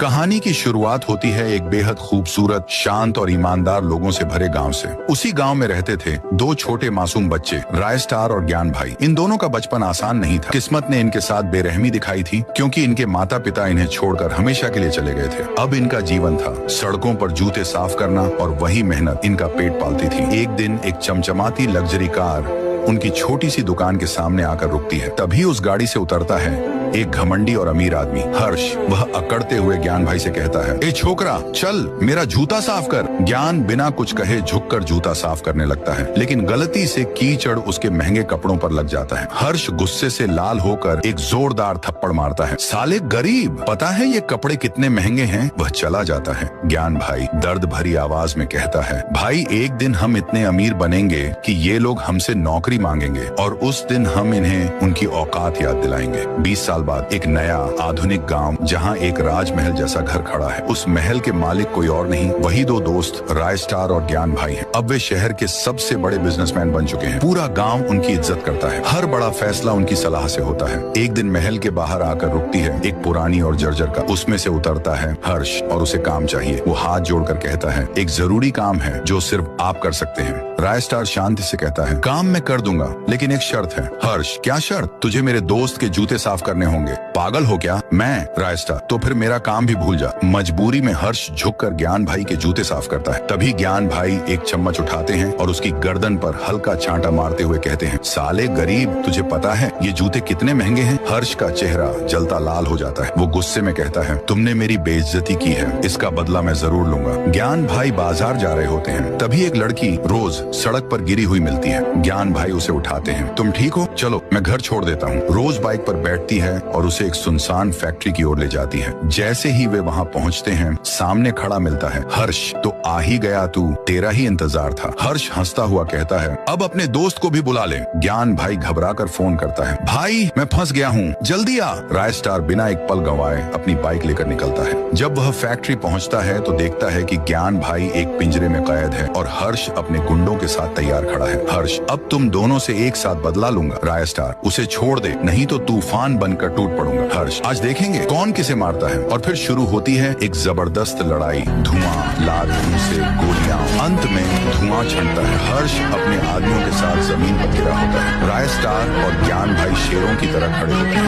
कहानी की शुरुआत होती है एक बेहद खूबसूरत, शांत और ईमानदार लोगों से भरे गांव से। उसी गांव में रहते थे दो छोटे मासूम बच्चे, राय स्टार और ज्ञान भाई। इन दोनों का बचपन आसान नहीं था। किस्मत ने इनके साथ बेरहमी दिखाई थी, क्योंकि इनके माता पिता इन्हें छोड़कर हमेशा के लिए चले गए थे। अब इनका जीवन था सड़कों पर जूते साफ करना, और वही मेहनत इनका पेट पालती थी। एक दिन एक चमचमाती लग्जरी कार उनकी छोटी सी दुकान के सामने आकर रुकती है। तभी उस गाड़ी से उतरता है एक घमंडी और अमीर आदमी, हर्ष। वह अकड़ते हुए ज्ञान भाई से कहता है, ए छोकरा, चल मेरा जूता साफ कर। ज्ञान बिना कुछ कहे झुककर जूता साफ करने लगता है, लेकिन गलती से कीचड़ उसके महंगे कपड़ों पर लग जाता है। हर्ष गुस्से से लाल होकर एक जोरदार थप्पड़ मारता है। साले गरीब, पता है ये कपड़े कितने महंगे हैं? वह चला जाता है। ज्ञान भाई दर्द भरी आवाज में कहता है, भाई एक दिन हम इतने अमीर बनेंगे कि ये लोग हमसे नौकरी मांगेंगे, और उस दिन हम इन्हें उनकी औकात याद दिलाएंगे। 20 साल बाद एक नया आधुनिक गांव, जहां एक राजमहल जैसा घर खड़ा है। उस महल के मालिक कोई और नहीं, वही दो दोस्त राय स्टार और ज्ञान भाई हैं। अब वे शहर के सबसे बड़े बिजनेसमैन बन चुके हैं। पूरा गांव उनकी इज्जत करता है। हर बड़ा फैसला उनकी सलाह से होता है। एक दिन महल के बाहर आकर रुकती है एक पुरानी और जर्जर कार। उसमें से उतरता है हर्ष और उसे काम चाहिए। वो हाथ जोड़कर कहता है, एक जरूरी काम है जो सिर्फ आप कर सकते हैं। राय स्टार शांति से कहता है, काम मैं कर दूंगा, लेकिन एक शर्त है। हर्ष, क्या शर्त? तुझे मेरे दोस्त के जूते साफ करने होंगे। पागल हो क्या? मैं? राय स्टार, तो फिर मेरा काम भी भूल जा। मजबूरी में हर्ष झुककर ज्ञान भाई के जूते साफ करता है। तभी ज्ञान भाई एक चम्मच उठाते हैं और उसकी गर्दन पर हल्का छांटा मारते हुए कहते हैं, साले गरीब, तुझे पता है ये जूते कितने महंगे हैं? हर्ष का चेहरा जलता लाल हो जाता है। वो गुस्से में कहता है, तुमने मेरी बेइज्जती की है, इसका बदला मैं जरूर लूंगा। ज्ञान भाई बाजार जा रहे होते हैं। तभी एक लड़की रोज सड़क पर गिरी हुई मिलती है। ज्ञान भाई उसे उठाते हैं। तुम ठीक हो? चलो मैं घर छोड़ देता हूँ। रोज बाइक पर बैठती है और उसे एक सुनसान फैक्ट्री की ओर ले जाती है। जैसे ही वे वहाँ पहुँचते हैं, सामने खड़ा मिलता है हर्ष। तो आ ही गया तू, तेरा ही इंतजार था। हर्ष हंसता हुआ कहता है, अब अपने दोस्त को भी बुला ले। ज्ञान भाई घबराकर फोन करता है, भाई मैं फंस गया हूँ, जल्दी आ। राय स्टार बिना एक पल गंवाए अपनी बाइक लेकर निकलता है। जब वह फैक्ट्री पहुँचता है तो देखता है कि ज्ञान भाई एक पिंजरे में कैद है और हर्ष अपने गुंडों के साथ तैयार खड़ा है। हर्ष, अब तुम दोनों से एक साथ बदला लूंगा। राय स्टार, उसे छोड़ दे, नहीं तो तूफान बनकर टूट पड़ूंगा। हर्ष, आज देखेंगे कौन किसे मारता है। और फिर शुरू होती है एक जबरदस्त लड़ाई। धुआं, लाल खून से गोलियां, अंत में धुआं छंटता है। हर्ष अपने आदमियों के साथ जमीन पर गिरा होता है। राय स्टार और ज्ञान भाई शेरों की तरह खड़े होते हैं।